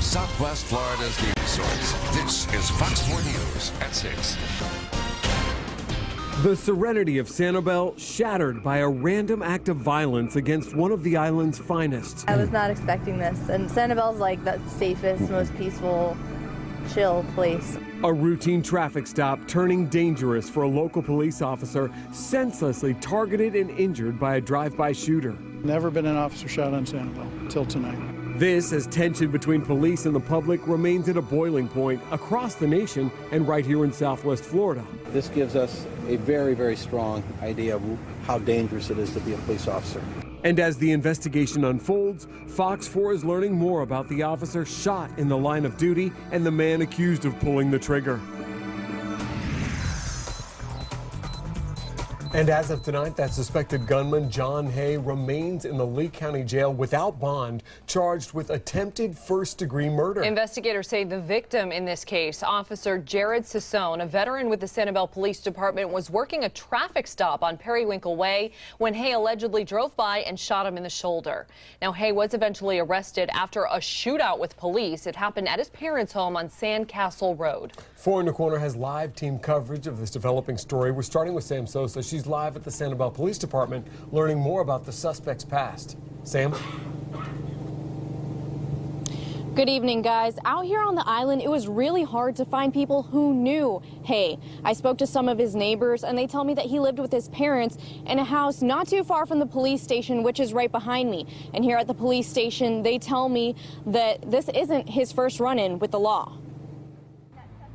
Southwest Florida's news source. This is Fox 4 News at 6. The serenity of Sanibel shattered by a random act of violence against one of the island's finest. I was not expecting this, and Sanibel's like the safest, most peaceful, chill place. A routine traffic stop turning dangerous for a local police officer senselessly targeted and injured by a drive-by shooter. Never been an officer shot on Sanibel till tonight. This as tension between police and the public remains at a boiling point across the nation and right here in Southwest Florida. This gives us a very, very strong idea of how dangerous it is to be a police officer. And as the investigation unfolds, Fox 4 is learning more about the officer shot in the line of duty and the man accused of pulling the trigger. And as of tonight, that suspected gunman, John Hay, remains in the Lee County Jail without bond, charged with attempted first-degree murder. Investigators say the victim in this case, Officer Jared Sassone, a veteran with the Sanibel Police Department, was working a traffic stop on Periwinkle Way when Hay allegedly drove by and shot him in the shoulder. Now, Hay was eventually arrested after a shootout with police. It happened at his parents' home on Sandcastle Road. 4 in the Corner has live team coverage of this developing story. We're starting with Sam Sosa. She's live at the Sanibel Police Department, learning more about the suspect's past. Sam? Good evening, guys. Out here on the island, it was really hard to find people who knew Hay. I spoke to some of his neighbors, and they tell me that he lived with his parents in a house not too far from the police station, which is right behind me. And here at the police station, they tell me that this isn't his first run-in with the law.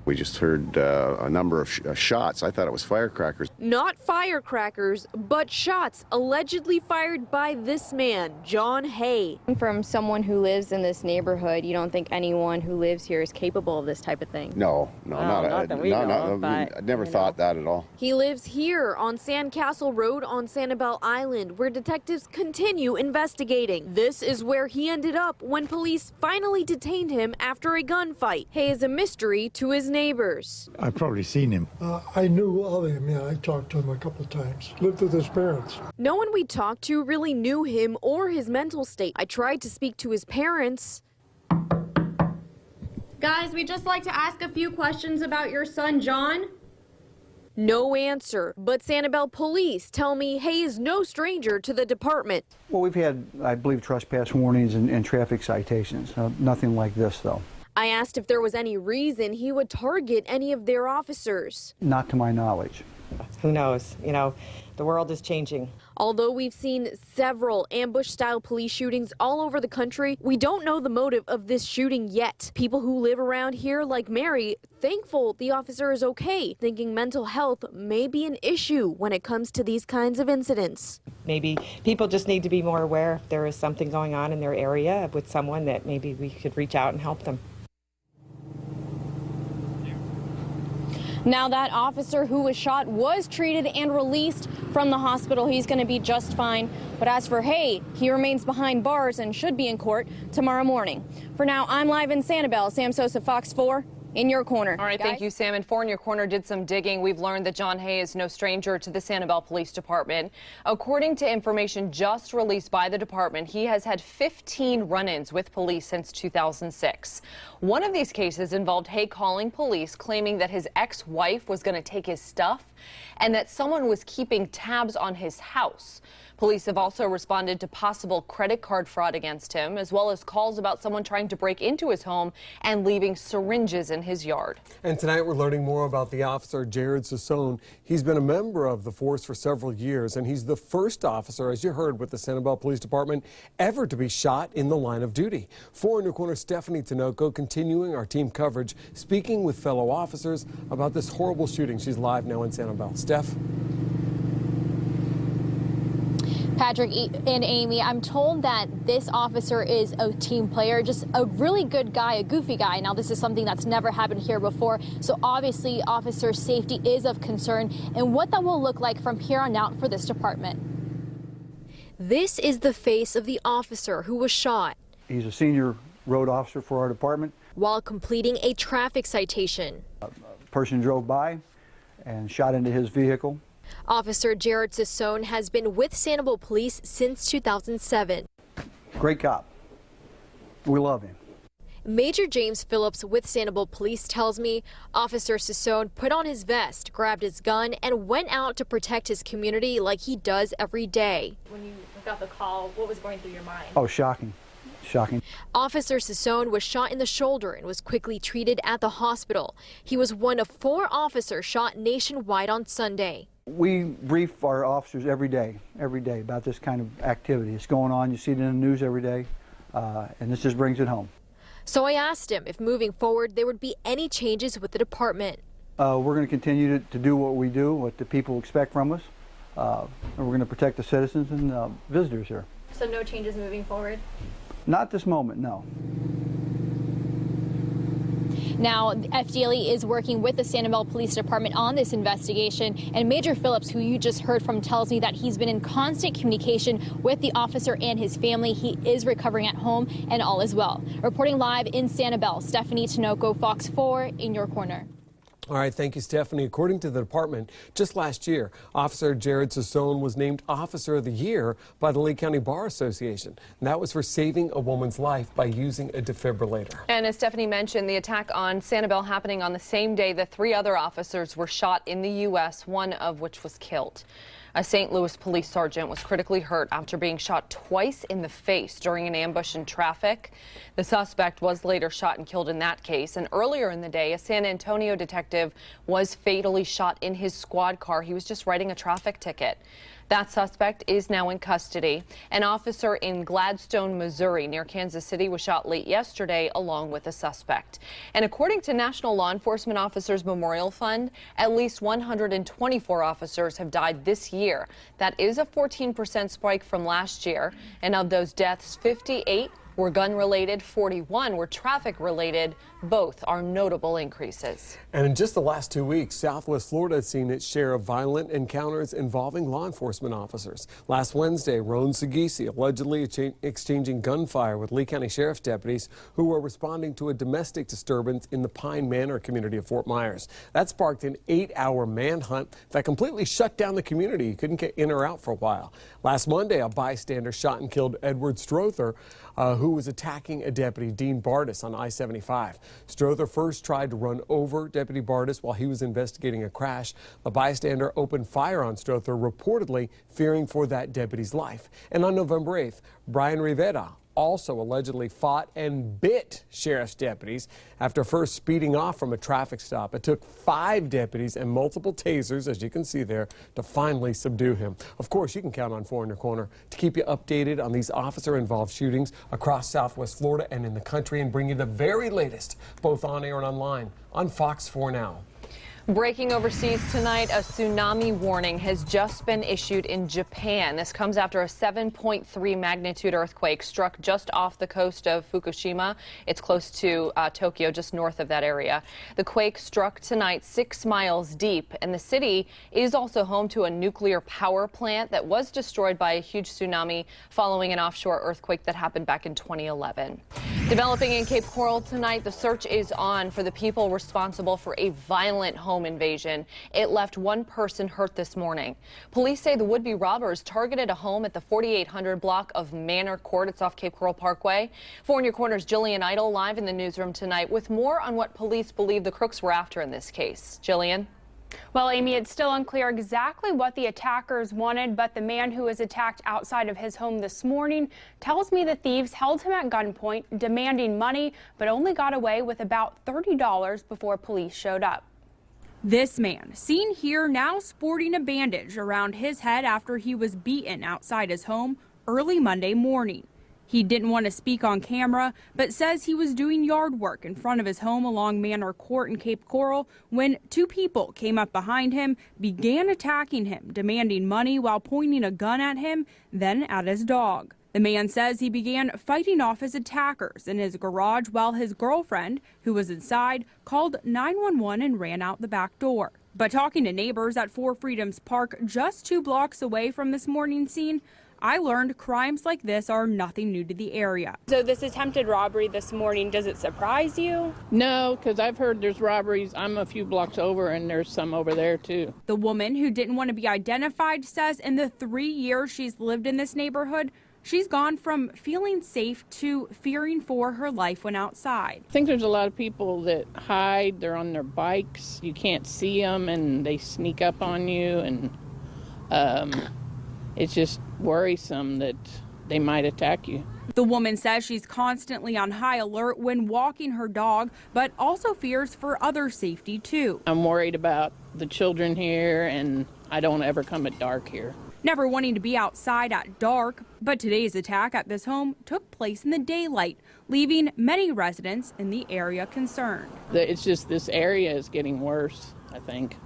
We just heard a number of shots. I thought it was firecrackers. Not firecrackers, but shots allegedly fired by this man, John Hay. From someone who lives in this neighborhood, you don't think anyone who lives here is capable of this type of thing? No, not that we know of, I never thought that at all. He lives here on Sandcastle Road on Sanibel Island, where detectives continue investigating. This is where he ended up when police finally detained him after a gunfight. Hay is a mystery to his neighbors. I've probably seen him. I knew of him, yeah. I talked to him a couple of times. Lived with his parents. No one we talked to really knew him or his mental state. I tried to speak to his parents. Guys, we'd just like to ask a few questions about your son, John. No answer, but Sanibel police tell me Hay is no stranger to the department. Well, we've had, I believe, trespass warnings and traffic citations. Nothing like this, though. I asked if there was any reason he would target any of their officers. Not to my knowledge. Who knows? You know, the world is changing. Although we've seen several ambush-style police shootings all over the country, we don't know the motive of this shooting yet. People who live around here, like Mary, thankful the officer is okay, thinking mental health may be an issue when it comes to these kinds of incidents. Maybe people just need to be more aware if there is something going on in their area with someone that maybe we could reach out and help them. Now, that officer who was shot was treated and released from the hospital. He's going to be just fine. But as for Hay, he remains behind bars and should be in court tomorrow morning. For now, I'm live in Sanibel. Sam Sosa, Fox 4. In your corner. All right, thank you, Sam. And 4 in your corner did some digging. We've learned that John Hay is no stranger to the Sanibel Police Department. According to information just released by the department, he has had 15 run-ins with police since 2006. One of these cases involved Hay calling police, claiming that his ex-wife was going to take his stuff and that someone was keeping tabs on his house. Police have also responded to possible credit card fraud against him, as well as calls about someone trying to break into his home and leaving syringes in his yard. And tonight we're learning more about the officer, Jared Sassone. He's been a member of the force for several years, and he's the first officer, as you heard, with the Sanibel Police Department ever to be shot in the line of duty. 4 in your corner, Stephanie Tinoco, continuing our team coverage, speaking with fellow officers about this horrible shooting. She's live now in Sanibel. Steph? Patrick and Amy, I'm told that this officer is a team player, just a really good guy, a goofy guy. Now, this is something that's never happened here before, so obviously officer safety is of concern and what that will look like from here on out for this department. This is the face of the officer who was shot. He's a senior road officer for our department. While completing a traffic citation. A person drove by and shot into his vehicle. Officer Jared Sassone has been with Sanibel Police since 2007. Great cop. We love him. Major James Phillips with Sanibel Police tells me Officer Sassone put on his vest, grabbed his gun, and went out to protect his community like he does every day. When you got the call, what was going through your mind? Oh, shocking. Shocking. Officer Sassone was shot in the shoulder and was quickly treated at the hospital. He was one of 4 officers shot nationwide on Sunday. We brief our officers every day about this kind of activity. It's going on. You see it in the news every day, and this just brings it home. So I asked him if moving forward there would be any changes with the department. We're going to continue to do what we do, what the people expect from us, and we're going to protect the citizens and visitors here. So no changes moving forward? Not at this moment, no. Now, FDLE is working with the Sanibel Police Department on this investigation, and Major Phillips, who you just heard from, tells me that he's been in constant communication with the officer and his family. He is recovering at home, and all is well. Reporting live in Sanibel, Stephanie Tinoco, Fox 4, in your corner. All right, thank you, Stephanie. According to the department, just last year, Officer Jared Sassone was named Officer of the Year by the Lee County Bar Association. And that was for saving a woman's life by using a defibrillator. And as Stephanie mentioned, the attack on Sanibel happening on the same day the 3 other officers were shot in the U.S., one of which was killed. A St. Louis police sergeant was critically hurt after being shot twice in the face during an ambush in traffic. The suspect was later shot and killed in that case. And earlier in the day, a San Antonio detective was fatally shot in his squad car. He was just writing a traffic ticket. That suspect is now in custody. An officer in Gladstone, Missouri, near Kansas City, was shot late yesterday along with a suspect. And according to National Law Enforcement Officers Memorial Fund, at least 124 officers have died this year. That is a 14% spike from last year. And of those deaths, 58 were gun-related, 41 were traffic-related. Both are notable increases. And in just the last 2 weeks, Southwest Florida has seen its share of violent encounters involving law enforcement officers. Last Wednesday, Roan Sagisi allegedly exchanging gunfire with Lee County Sheriff's deputies who were responding to a domestic disturbance in the Pine Manor community of Fort Myers. That sparked an 8-hour manhunt that completely shut down the community. You couldn't get in or out for a while. Last Monday, a bystander shot and killed Edward Strother, who was attacking a deputy, Dean Bardis, on I-75. Strother first tried to run over Deputy Bardis while he was investigating a crash. The bystander opened fire on Strother, reportedly fearing for that deputy's life. And on November 8th, Brian Rivera also allegedly fought and bit sheriff's deputies after first speeding off from a traffic stop. It took 5 deputies and multiple tasers, as you can see there, to finally subdue him. Of course, you can count on 4 in your corner to keep you updated on these officer-involved shootings across Southwest Florida and in the country, and bring you the very latest, both on air and online, on Fox 4 Now. Breaking overseas tonight, a tsunami warning has just been issued in Japan. This comes after a 7.3 magnitude earthquake struck just off the coast of Fukushima. It's close to Tokyo, just north of that area. The quake struck tonight 6 miles deep, and the city is also home to a nuclear power plant that was destroyed by a huge tsunami following an offshore earthquake that happened back in 2011. Developing in Cape Coral tonight, the search is on for the people responsible for a violent home invasion. It left 1 person hurt this morning. Police say the would-be robbers targeted a home at the 4800 block of Manor Court. It's off Cape Coral Parkway. 4 in your corner's Jillian Idle live in the newsroom tonight with more on what police believe the crooks were after in this case. Jillian? Well, Amy, it's still unclear exactly what the attackers wanted, but the man who was attacked outside of his home this morning tells me the thieves held him at gunpoint, demanding money, but only got away with about $30 before police showed up. This man, seen here now sporting a bandage around his head after he was beaten outside his home early Monday morning. He didn't want to speak on camera, but says he was doing yard work in front of his home along Manor Court in Cape Coral when 2 people came up behind him, began attacking him, demanding money while pointing a gun at him, then at his dog. The man says he began fighting off his attackers in his garage while his girlfriend, who was inside, called 911 and ran out the back door. But talking to neighbors at 4 Freedoms Park, just 2 blocks away from this morning's scene, I learned crimes like this are nothing new to the area. So this attempted robbery this morning, does it surprise you? No, because I've heard there's robberies. I'm a few blocks over and there's some over there too. The woman, who didn't want to be identified, says in the 3 years she's lived in this neighborhood, she's gone from feeling safe to fearing for her life when outside. I think there's a lot of people that hide. They're on their bikes. You can't see them, and they sneak up on you, and it's just worrisome that they might attack you. The woman says she's constantly on high alert when walking her dog, but also fears for other safety too. I'm worried about the children here, and I don't ever come at dark here. Never wanting to be outside at dark, but today's attack at this home took place in the daylight, leaving many residents in the area concerned. It's just this area is getting worse, I think.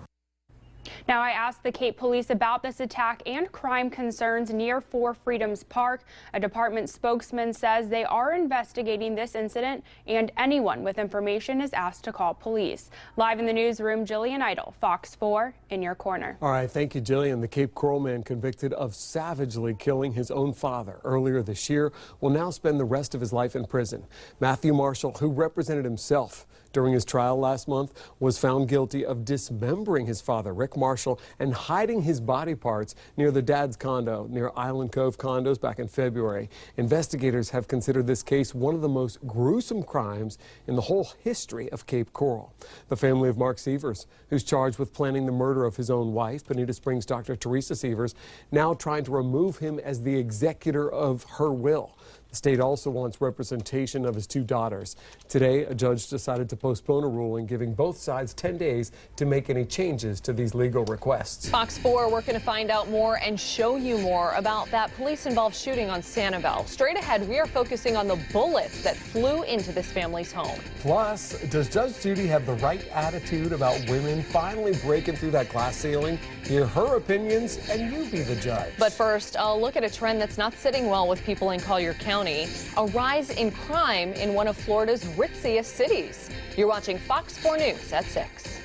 Now, I asked the Cape Police about this attack and crime concerns near Four Freedoms Park. A department spokesman says they are investigating this incident, and anyone with information is asked to call police. Live in the newsroom, Jillian Idle, Fox 4, in your corner. All right, thank you, Jillian. The Cape Coral man convicted of savagely killing his own father earlier this year will now spend the rest of his life in prison. Matthew Marshall, who represented himself during his trial last month, was found guilty of dismembering his father, Rick Marshall, and hiding his body parts near the dad's condo near Island Cove condos back in February. Investigators have considered this case one of the most gruesome crimes in the whole history of Cape Coral. The family of Mark Sievers, who's charged with planning the murder of his own wife, Bonita Springs Dr. Teresa Sievers, now trying to remove him as the executor of her will. The state also wants representation of his two daughters. Today, a judge decided to postpone a ruling, giving both sides 10 days to make any changes to these legal requests. Fox 4, we're going to find out more and show you more about that police-involved shooting on Sanibel. Straight ahead, we are focusing on the bullets that flew into this family's home. Plus, does Judge Judy have the right attitude about women finally breaking through that glass ceiling? Hear her opinions, and you be the judge. But first, I'll look at a trend that's not sitting well with people in Collier County. A rise in crime in one of Florida's ritziest cities. You're watching Fox 4 News at 6.